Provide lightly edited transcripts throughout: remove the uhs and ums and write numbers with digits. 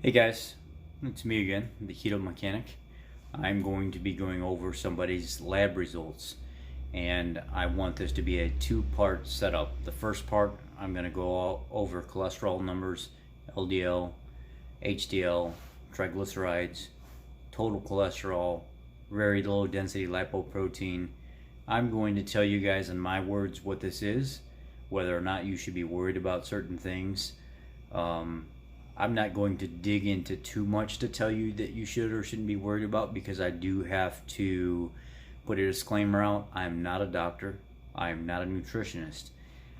Hey guys, it's me again, the Keto Mechanic. I'm going to be going over somebody's lab results, and I want this to be a two-part setup. The first part, I'm going to go all over cholesterol numbers, LDL, HDL, triglycerides, total cholesterol, very low density lipoprotein. I'm going to tell you guys in my words what this is, whether or not you should be worried about certain things. I'm not going to dig into too much to tell you that you should or shouldn't be worried about, because I do have to put a disclaimer out. I'm not a doctor. I'm not a nutritionist.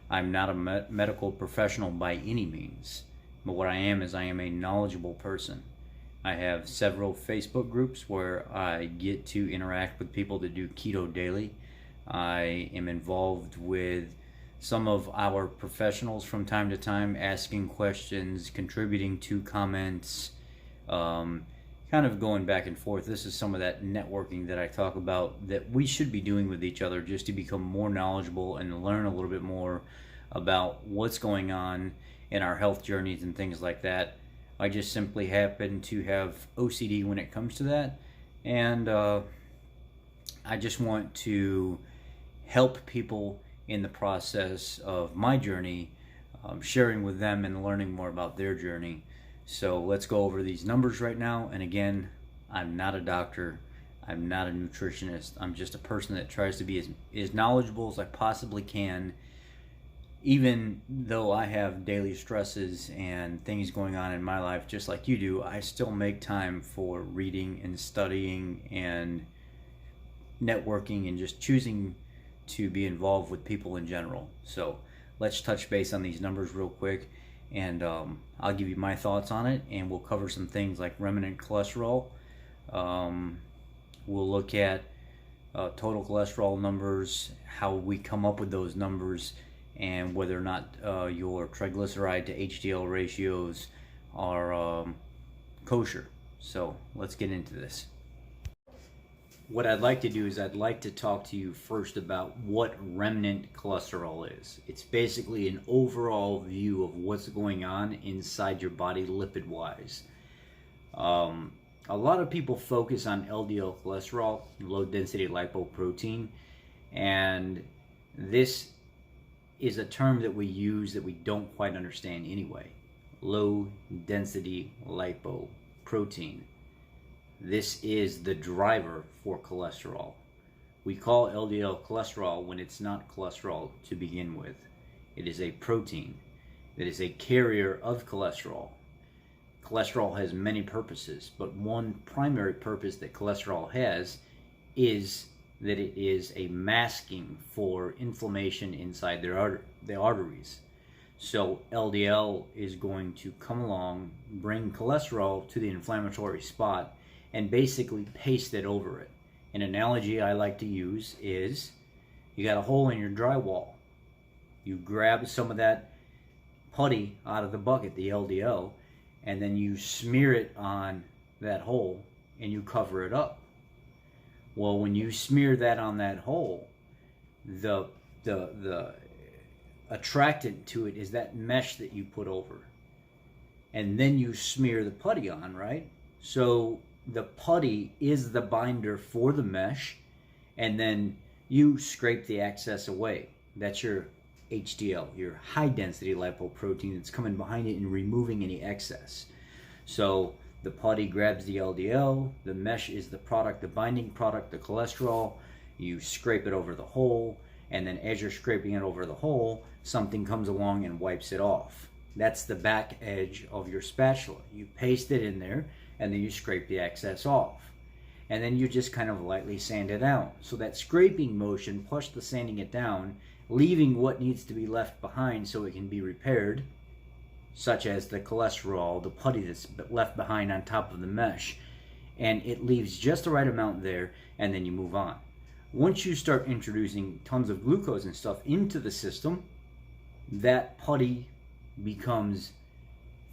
I'm not a medical professional by any means. But what I am is I am a knowledgeable person. I have several Facebook groups where I get to interact with people that do keto daily. I am involved with some of our professionals from time to time, asking questions, contributing to comments, kind of going back and forth. This is some of that networking that I talk about that we should be doing with each other, just to become more knowledgeable and learn a little bit more about what's going on in our health journeys and things like that. I just simply happen to have OCD when it comes to that, and I just want to help people in the process of my journey, sharing with them and learning more about their journey. So let's go over these numbers right now. And again, I'm not a doctor. I'm not a nutritionist. I'm just a person that tries to be as knowledgeable as I possibly can. Even though I have daily stresses and things going on in my life just like you do, I still make time for reading and studying and networking and just choosing to be involved with people in general. So let's touch base on these numbers real quick, and I'll give you my thoughts on it, and we'll cover some things like remnant cholesterol. We'll look at total cholesterol numbers, how we come up with those numbers, and whether or not your triglyceride to HDL ratios are kosher. So let's get into this. What I'd like to do is I'd like to talk to you first about what remnant cholesterol is. It's basically an overall view of what's going on inside your body lipid-wise. A lot of people focus on LDL cholesterol, low density lipoprotein, and this is a term that we use that we don't quite understand anyway. Low density lipoprotein. This is the driver for cholesterol. We call LDL cholesterol when it's not cholesterol to begin with. It is a protein that is a carrier of cholesterol. Cholesterol has many purposes, but one primary purpose that cholesterol has is that it is a masking for inflammation inside the arteries. So LDL is going to come along, bring cholesterol to the inflammatory spot, and basically paste it over it. An analogy I like to use is, you got a hole in your drywall. You grab some of that putty out of the bucket, the LDL, and then you smear it on that hole and you cover it up. Well, when you smear that on that hole, the attractant to it is that mesh that you put over. And then you smear the putty on, right? So the putty is the binder for the mesh, and then you scrape the excess away. That's your HDL, your high density lipoprotein that's coming behind it and removing any excess. So the putty grabs the LDL, the mesh is the product, the binding product, the cholesterol. You scrape it over the hole, and then as you're scraping it over the hole, something comes along and wipes it off. That's the back edge of your spatula. You paste it in there, and then you scrape the excess off. And then you just kind of lightly sand it out. So that scraping motion plus the sanding it down, leaving what needs to be left behind so it can be repaired, such as the cholesterol, the putty that's left behind on top of the mesh, and it leaves just the right amount there, and then you move on. Once you start introducing tons of glucose and stuff into the system, that putty becomes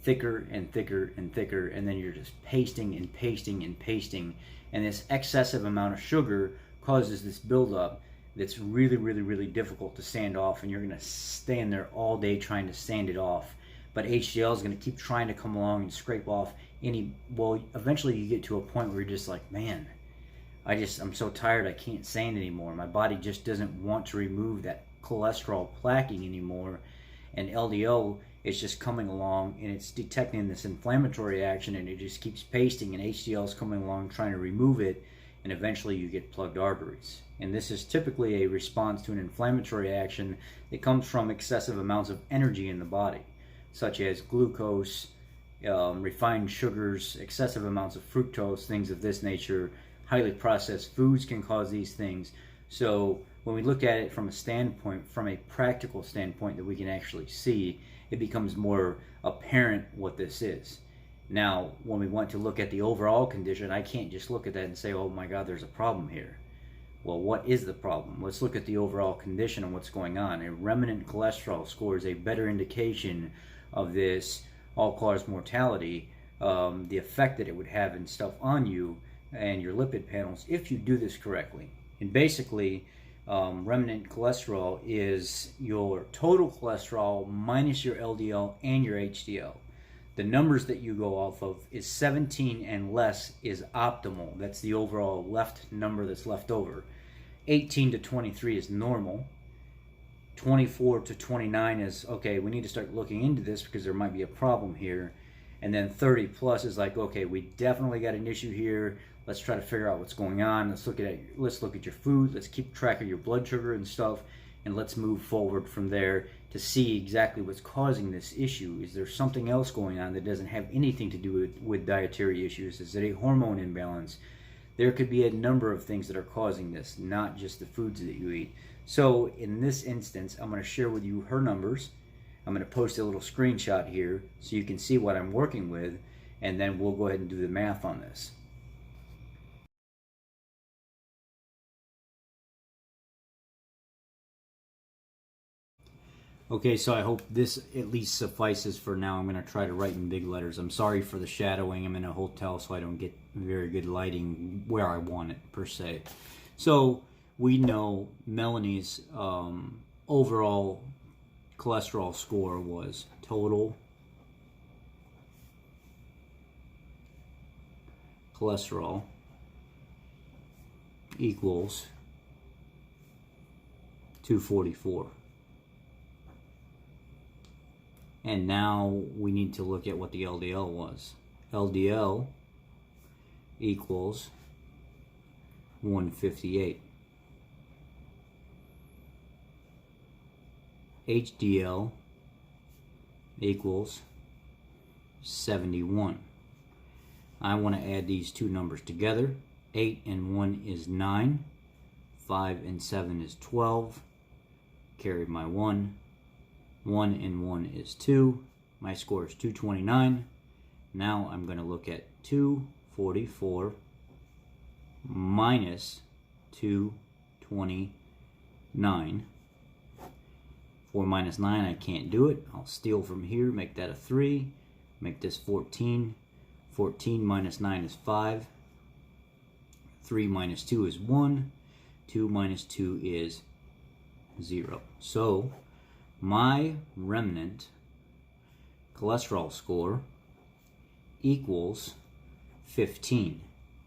thicker and thicker and thicker, and then you're just pasting and pasting and pasting, and this excessive amount of sugar causes this buildup that's really, really, really difficult to sand off, and you're going to stand there all day trying to sand it off but HDL is going to keep trying to come along and scrape off any. Well, eventually you get to a point where you're just like, man, I'm so tired I can't stand anymore. My body just doesn't want to remove that cholesterol plaquing anymore, and LDL is just coming along and it's detecting this inflammatory action, and it just keeps pasting, and HDL is coming along trying to remove it, and eventually you get plugged arteries. And this is typically a response to an inflammatory action that comes from excessive amounts of energy in the body, such as glucose, refined sugars, excessive amounts of fructose, things of this nature. Highly processed foods can cause these things. So when we look at it from a standpoint, from a practical standpoint that we can actually see, it becomes more apparent what this is. Now, when we want to look at the overall condition, I can't just look at that and say, oh my God, there's a problem here. Well, what is the problem? Let's look at the overall condition and what's going on. A remnant cholesterol score is a better indication of this all-cause mortality, the effect that it would have and stuff on you and your lipid panels if you do this correctly. And basically, remnant cholesterol is your total cholesterol minus your LDL and your HDL. The numbers that you go off of is 17 and less is optimal. That's the overall left number that's left over. 18 to 23 is normal. 24 to 29 is, okay, we need to start looking into this because there might be a problem here. And then 30 plus is like, okay, we definitely got an issue here. Let's try to figure out what's going on. Let's look at your food. Let's keep track of your blood sugar and stuff, and let's move forward from there to see exactly what's causing this issue. Is there something else going on that doesn't have anything to do with dietary issues? Is it a hormone imbalance? There could be a number of things that are causing this, not just the foods that you eat. So in this instance, I'm going to share with you her numbers. I'm going to post a little screenshot here so you can see what I'm working with, and then we'll go ahead and do the math on this. Okay, so I hope this at least suffices for now. I'm going to try to write in big letters. I'm sorry for the shadowing. I'm in a hotel, so I don't get very good lighting where I want it, per se. So we know Melanie's overall cholesterol score was total cholesterol equals 244. And now we need to look at what the LDL was. LDL equals 158. HDL equals 71. I want to add these two numbers together. 8 and 1 is 9. 5 and 7 is 12. Carry my 1. 1 and 1 is 2. My score is 229. Now I'm going to look at 244 minus 229. 4 minus 9, I can't do it. I'll steal from here, make that a 3. Make this 14. 14 minus 9 is 5. 3 minus 2 is 1. 2 minus 2 is 0. So my remnant cholesterol score equals 15.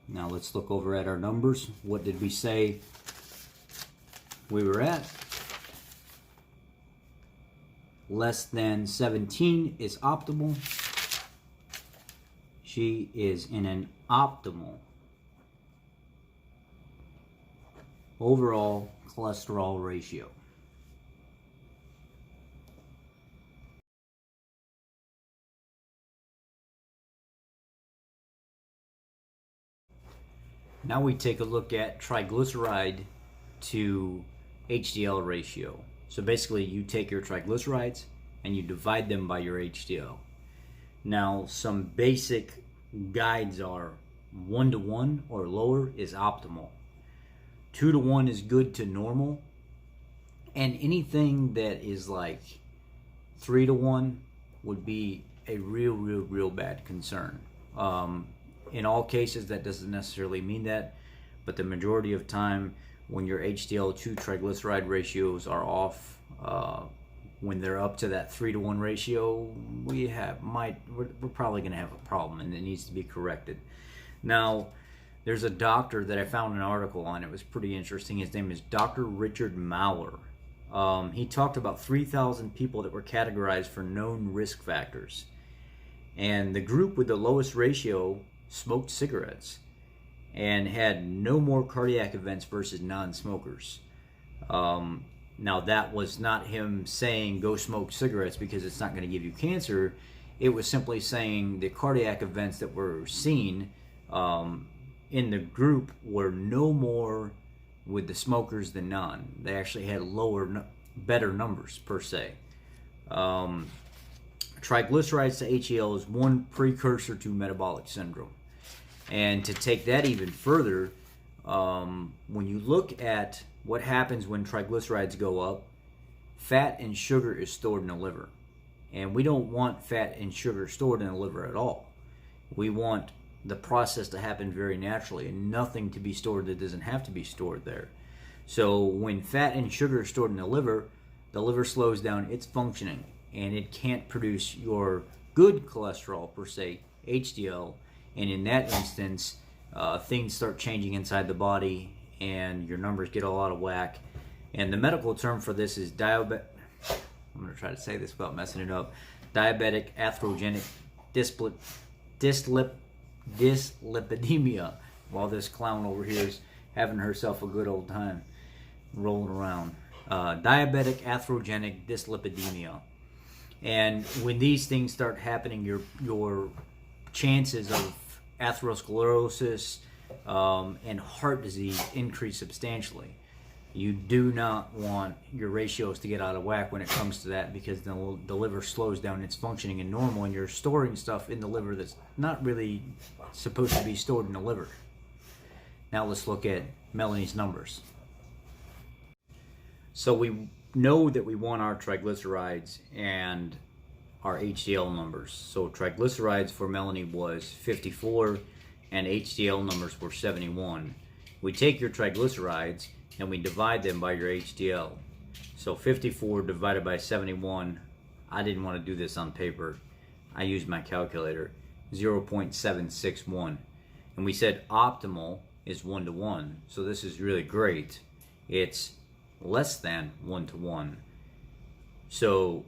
Now let's look over at our numbers. What did we say we were at? Less than 17 is optimal. She is in an optimal overall cholesterol ratio. Now we take a look at triglyceride to HDL ratio. So basically you take your triglycerides and you divide them by your HDL. Now some basic guides are 1-to-1 or lower is optimal. 2-to-1 is good to normal. And anything that is like 3-to-1 would be a real bad concern. In all cases, that doesn't necessarily mean that, but the majority of time when your HDL to triglyceride ratios are off when they're up to that 3-to-1 ratio, we're probably going to have a problem, and it needs to be corrected. Now, there's a doctor that I found an article on. It was pretty interesting. His name is Dr. Richard Maurer. He talked about 3,000 people that were categorized for known risk factors. And the group with the lowest ratio smoked cigarettes and had no more cardiac events versus non-smokers. Now, that was not him saying go smoke cigarettes because it's not going to give you cancer. It was simply saying the cardiac events that were seen in the group were no more with the smokers than none. They actually had better numbers per se. Triglycerides to HDL is one precursor to metabolic syndrome. And to take that even further, when you look at what happens when triglycerides go up, fat and sugar is stored in the liver. And we don't want fat and sugar stored in the liver at all. We want the process to happen very naturally and nothing to be stored that doesn't have to be stored there. So when fat and sugar are stored in the liver slows down its functioning and it can't produce your good cholesterol per se, HDL, and in that instance, things start changing inside the body and your numbers get a lot of whack. And the medical term for this is I'm going to try to say this without messing it up. Diabetic atherogenic dyslipidemia, while this clown over here is having herself a good old time rolling around. Diabetic atherogenic dyslipidemia. And when these things start happening, your chances of atherosclerosis and heart disease increase substantially. You do not want your ratios to get out of whack when it comes to that, because the liver slows down its functioning in normal and you're storing stuff in the liver that's not really supposed to be stored in the liver. Now let's look at Melanie's numbers. So we know that we want our triglycerides and our HDL numbers. So triglycerides for Melanie was 54 and HDL numbers were 71. We take your triglycerides and we divide them by your HDL. So 54 divided by 71, I didn't want to do this on paper. I used my calculator, 0.761. And we said optimal is 1-to-1. So this is really great. It's less than 1-to-1. So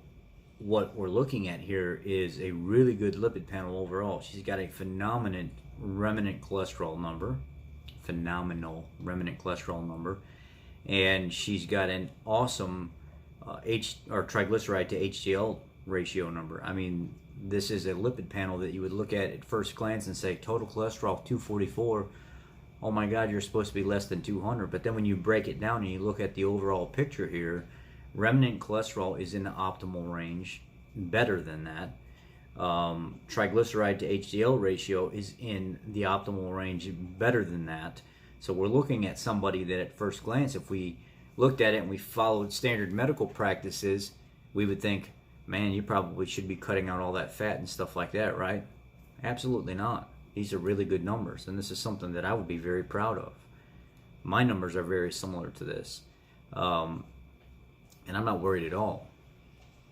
what we're looking at here is a really good lipid panel overall. She's got a phenomenal remnant cholesterol number. And she's got an awesome triglyceride to HDL ratio number. I mean, this is a lipid panel that you would look at first glance and say total cholesterol 244. Oh my God, you're supposed to be less than 200. But then when you break it down and you look at the overall picture here, remnant cholesterol is in the optimal range, better than that. Triglyceride to HDL ratio is in the optimal range, better than that. So we're looking at somebody that at first glance, if we looked at it and we followed standard medical practices, we would think, man, you probably should be cutting out all that fat and stuff like that, right? Absolutely not. These are really good numbers, and this is something that I would be very proud of. My numbers are very similar to this, and I'm not worried at all.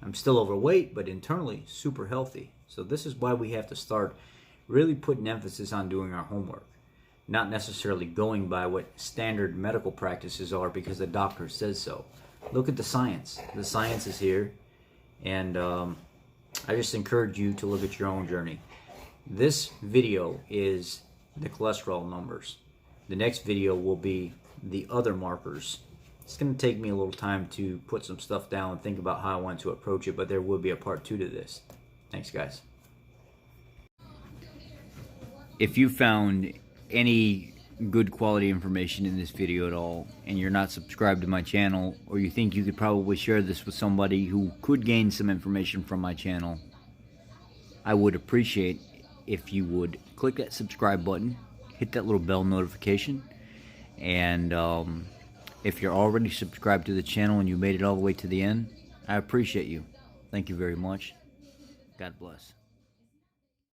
I'm still overweight, but internally super healthy. So this is why we have to start really putting emphasis on doing our homework, not necessarily going by what standard medical practices are because the doctor says so. Look at the science. The science is here, and I just encourage you to look at your own journey. This video is the cholesterol numbers. The next video will be the other markers. It's going to take me a little time to put some stuff down and think about how I want to approach it, but there will be a part 2 to this. Thanks, guys. If you found any good quality information in this video at all, and you're not subscribed to my channel, or you think you could probably share this with somebody who could gain some information from my channel, I would appreciate if you would click that subscribe button, hit that little bell notification, and if you're already subscribed to the channel and you made it all the way to the end, I appreciate you. Thank you very much. God bless.